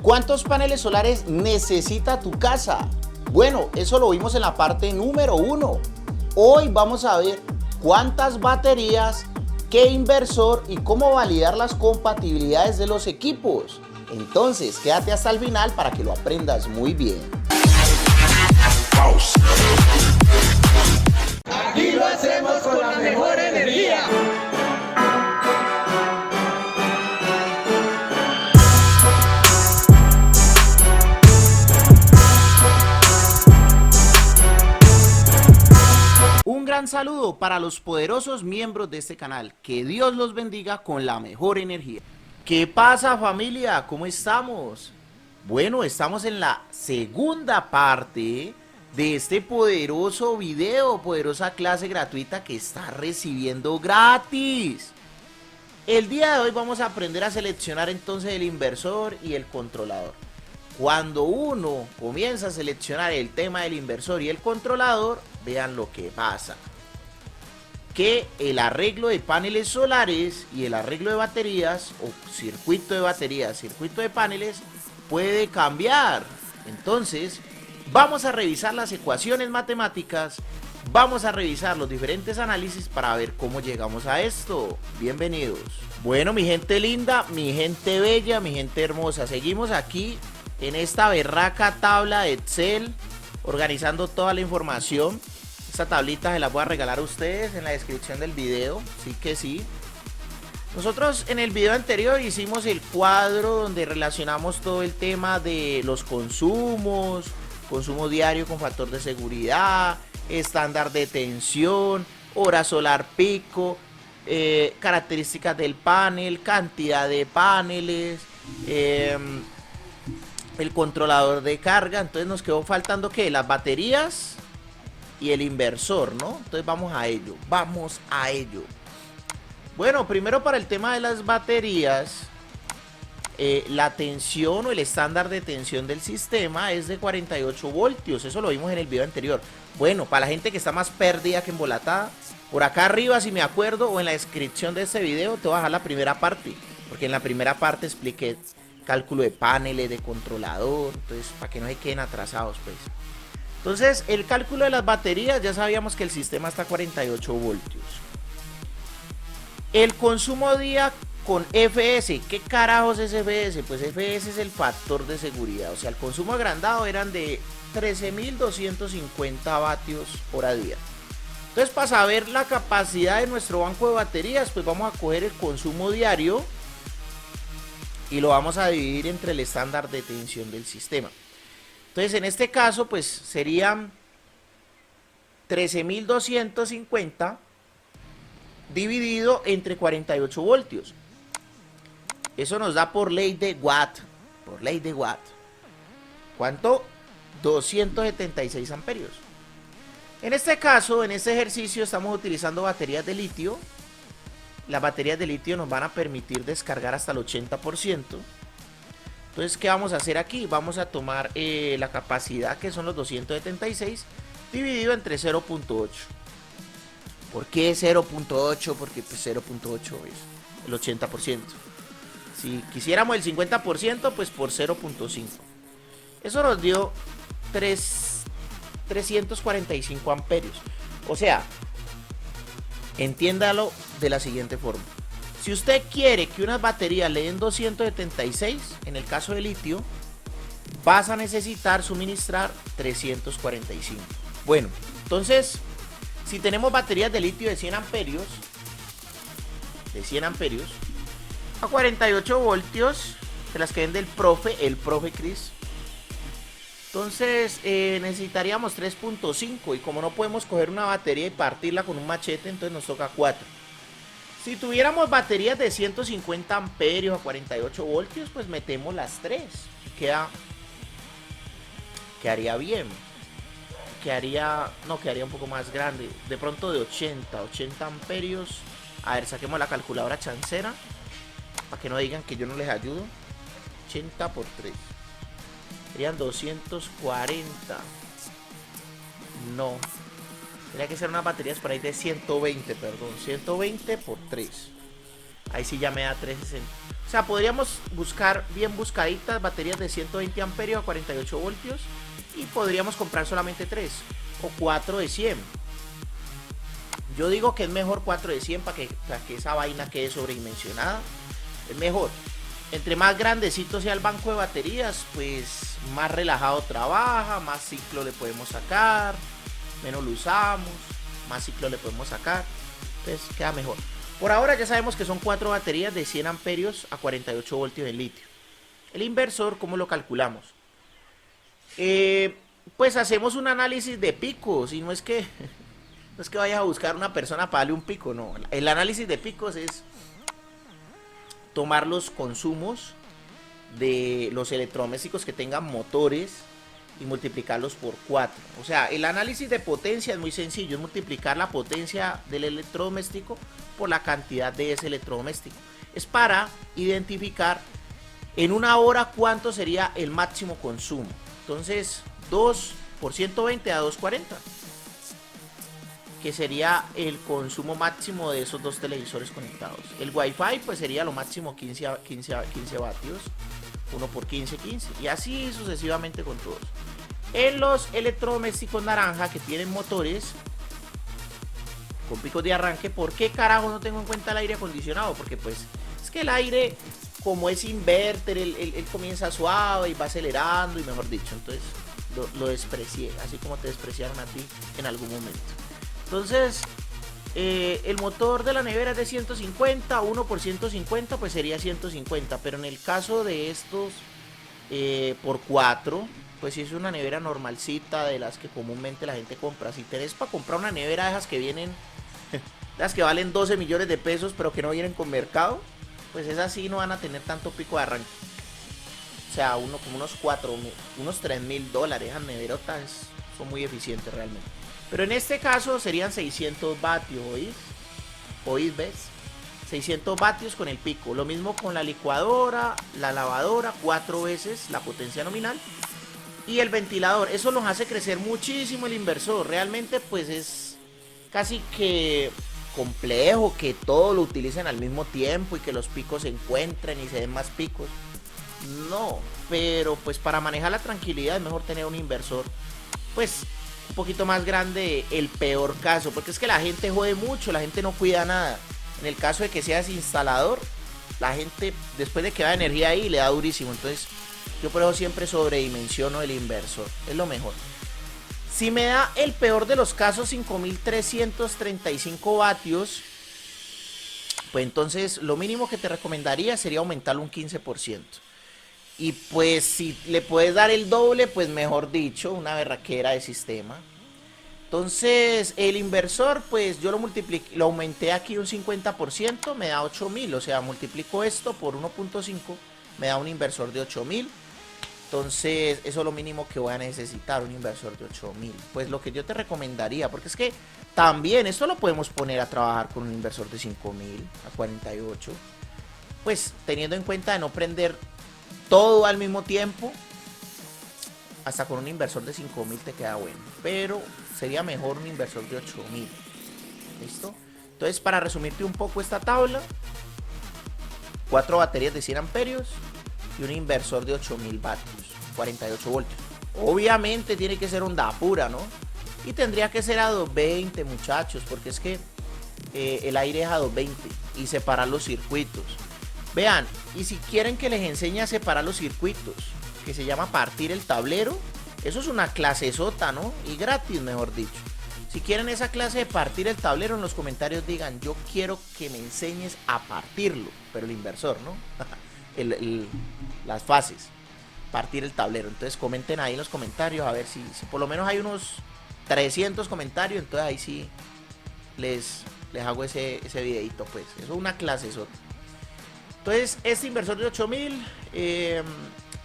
¿Cuántos paneles solares necesita tu casa? Bueno, eso lo vimos en la parte número 1. Hoy vamos a ver cuántas baterías, qué inversor y cómo validar las compatibilidades de los equipos. Entonces, quédate hasta el final para que lo aprendas muy bien. Aquí lo hacemos con la mejor energía. Un gran saludo para los poderosos miembros de este canal. Que Dios los bendiga con la mejor energía. ¿Qué pasa, familia? ¿Cómo estamos? Bueno, estamos en la segunda parte de este poderoso video, poderosa clase gratuita que está recibiendo gratis. El día de hoy vamos a aprender a seleccionar entonces el inversor y el controlador. Cuando uno comienza a seleccionar el tema del inversor y el controlador, vean lo que pasa. Que el arreglo de paneles solares y el arreglo de baterías, o circuito de baterías, circuito de paneles, puede cambiar. Entonces, vamos a revisar las ecuaciones matemáticas, vamos a revisar los diferentes análisis para ver cómo llegamos a esto. Bienvenidos. Bueno, mi gente linda, mi gente bella, mi gente hermosa, seguimos aquí en esta berraca tabla de Excel, organizando toda la información. Esta tablita se la voy a regalar a ustedes en la descripción del video, sí que sí. Nosotros en el video anterior hicimos el cuadro donde relacionamos todo el tema de los consumos, consumo diario con factor de seguridad, estándar de tensión, hora solar pico, características del panel, cantidad de paneles, el controlador de carga. Entonces nos quedó faltando ¿qué? Las baterías y el inversor, ¿no? Entonces vamos a ello, vamos a ello. Bueno, primero para el tema de las baterías, la tensión o el estándar de tensión del sistema es de 48 voltios, eso lo vimos en el video anterior. Bueno, para la gente que está más perdida que embolatada, por acá arriba, si me acuerdo, o en la descripción de este video, te voy a dejar la primera parte, porque en la primera parte expliqué cálculo de paneles, de controlador, entonces para que no se queden atrasados, pues. Entonces, el cálculo de las baterías, ya sabíamos que el sistema está a 48 voltios. El consumo día con FS, ¿qué carajos es FS? Pues FS es el factor de seguridad, o sea, el consumo agrandado eran de 13.250 vatios hora día. Entonces, para saber la capacidad de nuestro banco de baterías, pues vamos a coger el consumo diario y lo vamos a dividir entre el estándar de tensión del sistema. Entonces, en este caso, pues serían 13.250 dividido entre 48 voltios. Eso nos da por ley de Watt. Por ley de Watt. ¿Cuánto? 276 amperios. En este caso, en este ejercicio, estamos utilizando baterías de litio. Las baterías de litio nos van a permitir descargar hasta el 80%. Entonces, ¿qué vamos a hacer aquí? Vamos a tomar la capacidad, que son los 276, dividido entre 0.8. ¿Por qué 0.8? Porque pues 0.8 es el 80%. Si quisiéramos el 50%, pues por 0.5. Eso nos dio 345 amperios. O sea, entiéndalo de la siguiente forma. Si usted quiere que unas baterías le den 276, en el caso de litio, vas a necesitar suministrar 345. Bueno, entonces, si tenemos baterías de litio de 100 amperios, a 48 voltios, de las que vende el profe Chris, entonces necesitaríamos 3.5, y como no podemos coger una batería y partirla con un machete, entonces nos toca 4. Si tuviéramos baterías de 150 amperios a 48 voltios, pues metemos las 3. Quedaría bien. Quedaría un poco más grande. De pronto de 80 amperios. A ver, saquemos la calculadora chancera, para que no digan que yo no les ayudo. 80 por 3. Serían 240. No. Tendría que ser unas baterías por ahí de 120, perdón. 120 por 3. Ahí sí ya me da 360. O sea, podríamos buscar bien buscaditas baterías de 120 amperios a 48 voltios y podríamos comprar solamente 3 o 4 de 100. Yo digo que es mejor 4 de 100 para que esa vaina quede sobredimensionada. Es mejor. Entre más grandecito sea el banco de baterías, pues más relajado trabaja, más ciclo le podemos sacar, menos lo usamos, más ciclo le podemos sacar. Entonces queda mejor. Por ahora ya sabemos que son 4 baterías de 100 amperios a 48 voltios en litio. El inversor, ¿cómo lo calculamos? Pues hacemos un análisis de picos y no es que vayas a buscar una persona para darle un pico, no. El análisis de picos es tomar los consumos de los electrodomésticos que tengan motores y multiplicarlos por 4. O sea, el análisis de potencia es muy sencillo, es multiplicar la potencia del electrodoméstico por la cantidad de ese electrodoméstico. Es para identificar en una hora cuánto sería el máximo consumo. Entonces, 2 por 120 a 240, que sería el consumo máximo de esos dos televisores conectados. El Wi-Fi pues sería lo máximo 15 vatios, 1 por 15, 15, y así sucesivamente con todos. En los electrodomésticos naranja que tienen motores con picos de arranque, ¿por qué carajo no tengo en cuenta el aire acondicionado? Porque pues es que el aire, como es inverter, él comienza suave y va acelerando y mejor dicho, entonces lo desprecié, así como te despreciaron a ti en algún momento. Entonces, el motor de la nevera es de 150, 1 por 150 pues sería 150, pero en el caso de estos por 4, pues si es una nevera normalcita de las que comúnmente la gente compra. Si tenés para comprar una nevera de esas que vienen, las que valen 12 millones de pesos pero que no vienen con mercado, pues esas sí no van a tener tanto pico de arranque. O sea, como unos 4.000, unos $3.000, esas neverotas son muy eficientes realmente. Pero en este caso serían 600 vatios, ¿oís? ¿Ves? 600 vatios con el pico. Lo mismo con la licuadora, la lavadora, 4 veces la potencia nominal. Y el ventilador, eso nos hace crecer muchísimo el inversor. Realmente pues es casi que complejo que todo lo utilicen al mismo tiempo y que los picos se encuentren y se den más picos. No, pero pues para manejar la tranquilidad es mejor tener un inversor pues un poquito más grande, el peor caso, porque es que la gente jode mucho, la gente no cuida nada. En el caso de que seas instalador, la gente después de que va energía ahí le da durísimo. Entonces yo por eso siempre sobredimensiono el inversor, es lo mejor. Si me da el peor de los casos 5335 vatios, pues entonces lo mínimo que te recomendaría sería aumentarlo un 15%. Y pues si le puedes dar el doble, pues mejor dicho, una berraquera de sistema. Entonces el inversor, pues yo lo multipliqué, lo aumenté aquí un 50%, me da 8.000. O sea, multiplico esto por 1.5, me da un inversor de 8.000. Entonces eso es lo mínimo que voy a necesitar, un inversor de 8.000. Pues lo que yo te recomendaría, porque es que también esto lo podemos poner a trabajar con un inversor de 5.000 a 48. Pues teniendo en cuenta de no prender todo al mismo tiempo, hasta con un inversor de 5.000 te queda bueno, pero sería mejor un inversor de 8.000. ¿Listo? Entonces, para resumirte un poco esta tabla, 4 baterías de 100 amperios y un inversor de 8.000 vatios, 48 voltios. Obviamente tiene que ser onda pura, ¿no? Y tendría que ser a 220, muchachos, porque es que el aire es a 220 y separar los circuitos. Vean, y si quieren que les enseñe a separar los circuitos, que se llama partir el tablero, eso es una clase sota, ¿no? Y gratis, mejor dicho. Si quieren esa clase de partir el tablero, en los comentarios digan, yo quiero que me enseñes a partirlo, pero el inversor, ¿no? Las fases, partir el tablero. Entonces comenten ahí en los comentarios, a ver si por lo menos hay unos 300 comentarios, entonces ahí sí les hago ese videito, pues. Eso es una clase sota. Entonces, este inversor de 8.000,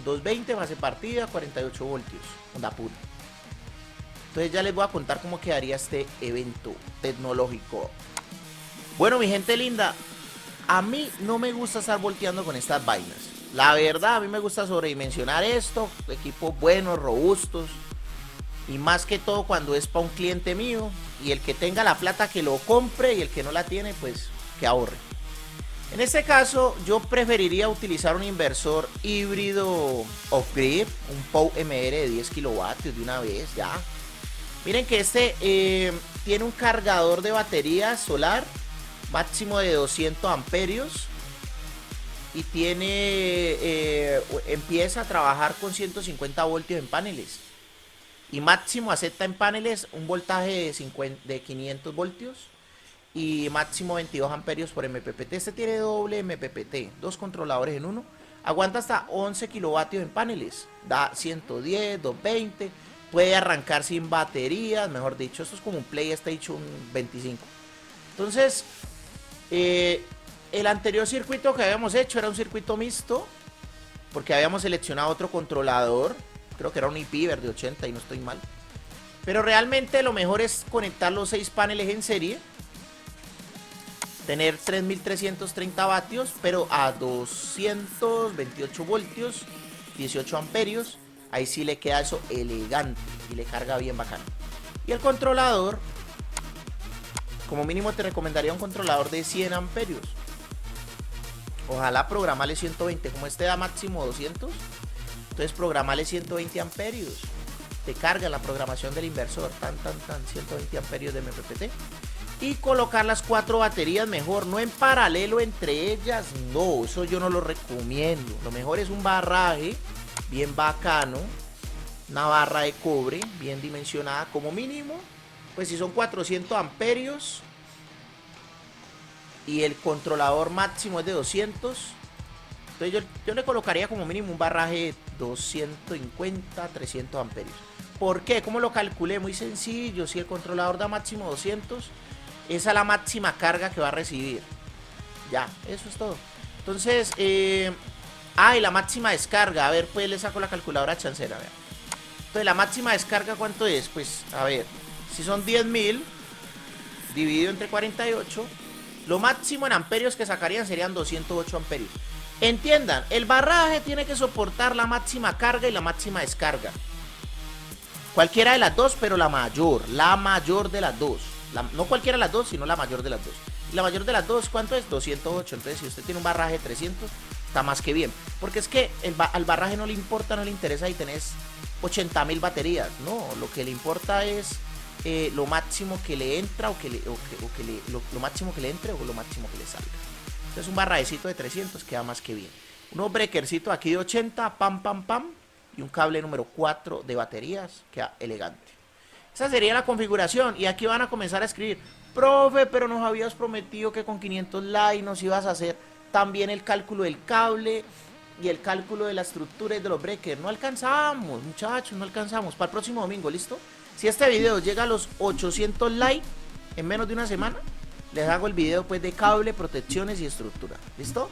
220 más de partida, 48 voltios, onda pura. Entonces ya les voy a contar cómo quedaría este evento tecnológico. Bueno, mi gente linda, a mí no me gusta estar volteando con estas vainas. La verdad, a mí me gusta sobredimensionar esto, equipos buenos, robustos. Y más que todo cuando es para un cliente mío. Y el que tenga la plata que lo compre y el que no la tiene, pues que ahorre. En este caso, yo preferiría utilizar un inversor híbrido off-grid, un POWMR de 10 kilovatios de una vez, ya. Miren que este tiene un cargador de batería solar máximo de 200 amperios y empieza a trabajar con 150 voltios en paneles. Y máximo acepta en paneles un voltaje de 500 voltios. Y máximo 22 amperios por MPPT. Este tiene doble MPPT, dos controladores en uno. Aguanta hasta 11 kilovatios en paneles. Da 110, 220. Puede arrancar sin baterías, mejor dicho. Esto es como un PlayStation 25. Entonces, el anterior circuito que habíamos hecho era un circuito mixto, porque habíamos seleccionado otro controlador. Creo que era un IP verde 80 y no estoy mal. Pero realmente lo mejor es conectar los 6 paneles en serie, tener 3330 vatios, pero a 228 voltios, 18 amperios. Ahí sí le queda eso elegante y le carga bien bacano. Y el controlador, como mínimo te recomendaría un controlador de 100 amperios. Ojalá programarle 120, como este da máximo 200. Entonces programarle 120 amperios. Te carga la programación del inversor, 120 amperios de MPPT. Y colocar las 4 baterías mejor, no en paralelo entre ellas, no, eso yo no lo recomiendo. Lo mejor es un barraje bien bacano, una barra de cobre bien dimensionada, como mínimo, pues si son 400 amperios y el controlador máximo es de 200, entonces yo le colocaría como mínimo un barraje de 250, 300 amperios. ¿Por qué? ¿Cómo lo calculé? Muy sencillo, si el controlador da máximo 200, esa es la máxima carga que va a recibir. Ya, eso es todo. Entonces, y la máxima descarga. A ver, pues le saco la calculadora chancera. Vean. Entonces, la máxima descarga, ¿cuánto es? Pues, a ver, si son 10.000 dividido entre 48, lo máximo en amperios que sacarían serían 208 amperios. Entiendan, el barraje tiene que soportar la máxima carga y la máxima descarga. Cualquiera de las dos, pero la mayor de las dos. No cualquiera de las dos, sino la mayor de las dos. Y la mayor de las dos, ¿cuánto es? 208. Entonces, si usted tiene un barraje de 300, está más que bien. Porque es que al barraje no le importa, no le interesa y tenés 80.000 baterías. No, lo que le importa es lo máximo que le entra lo máximo que le entre o lo máximo que le salga. Entonces, un barrajecito de 300 queda más que bien. Unos breakercitos aquí de 80, pam, pam, pam. Y un cable número 4 de baterías, queda elegante. Esa sería la configuración. Y aquí van a comenzar a escribir: profe, pero nos habías prometido que con 500 likes nos ibas a hacer también el cálculo del cable y el cálculo de la estructura y de los breakers. No alcanzamos, muchachos, no alcanzamos. Para el próximo domingo, ¿listo? Si este video llega a los 800 likes en menos de una semana, les hago el video pues de cable, protecciones y estructura. ¿Listo?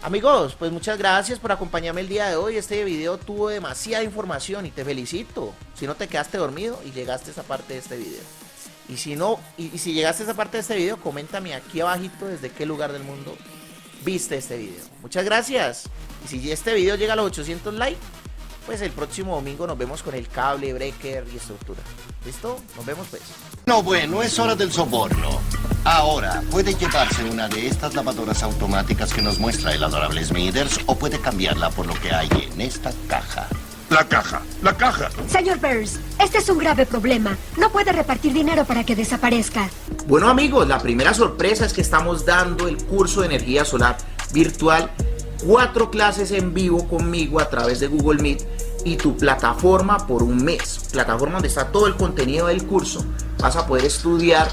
Amigos, pues muchas gracias por acompañarme el día de hoy. Este video tuvo demasiada información y te felicito si no te quedaste dormido y llegaste a esta parte de este video. Y si no, y si llegaste a esta parte de este video, coméntame aquí abajito desde qué lugar del mundo viste este video. Muchas gracias. Y si este video llega a los 800 likes, pues el próximo domingo nos vemos con el cable, breaker y estructura. ¿Listo? Nos vemos pues. No, bueno, es hora del soborno. Ahora, puede llevarse una de estas lavadoras automáticas que nos muestra el adorable Smithers o puede cambiarla por lo que hay en esta caja. La caja, la caja. Señor Burns, este es un grave problema. No puede repartir dinero para que desaparezca. Bueno amigos, la primera sorpresa es que estamos dando el curso de energía solar virtual. 4 clases en vivo conmigo a través de Google Meet y tu plataforma por un mes. Plataforma donde está todo el contenido del curso. Vas a poder estudiar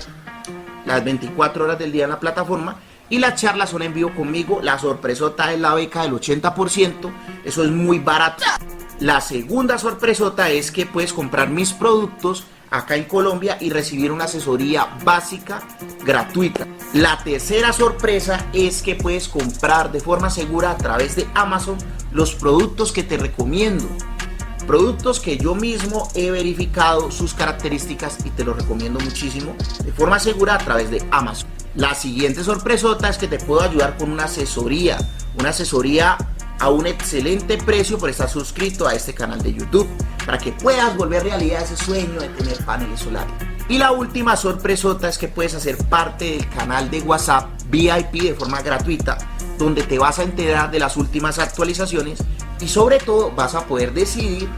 las 24 horas del día en la plataforma y las charlas son en vivo conmigo. La sorpresota es la beca del 80%. Eso es muy barato. La segunda sorpresota es que puedes comprar mis productos acá en Colombia y recibir una asesoría básica gratuita. La tercera sorpresa es que puedes comprar de forma segura a través de Amazon los productos que te recomiendo. Productos que yo mismo he verificado sus características y te los recomiendo muchísimo de forma segura a través de Amazon. La siguiente sorpresota es que te puedo ayudar con una asesoría a un excelente precio por estar suscrito a este canal de YouTube, para que puedas volver realidad ese sueño de tener paneles solares. Y la última sorpresota es que puedes hacer parte del canal de WhatsApp VIP de forma gratuita, donde te vas a enterar de las últimas actualizaciones y sobre todo vas a poder decidir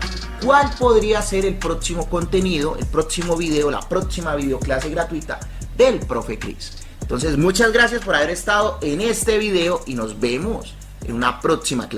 cuál podría ser el próximo contenido, el próximo video, la próxima videoclase gratuita del profe Cris. Entonces muchas gracias por haber estado en este video y nos vemos en una próxima clase.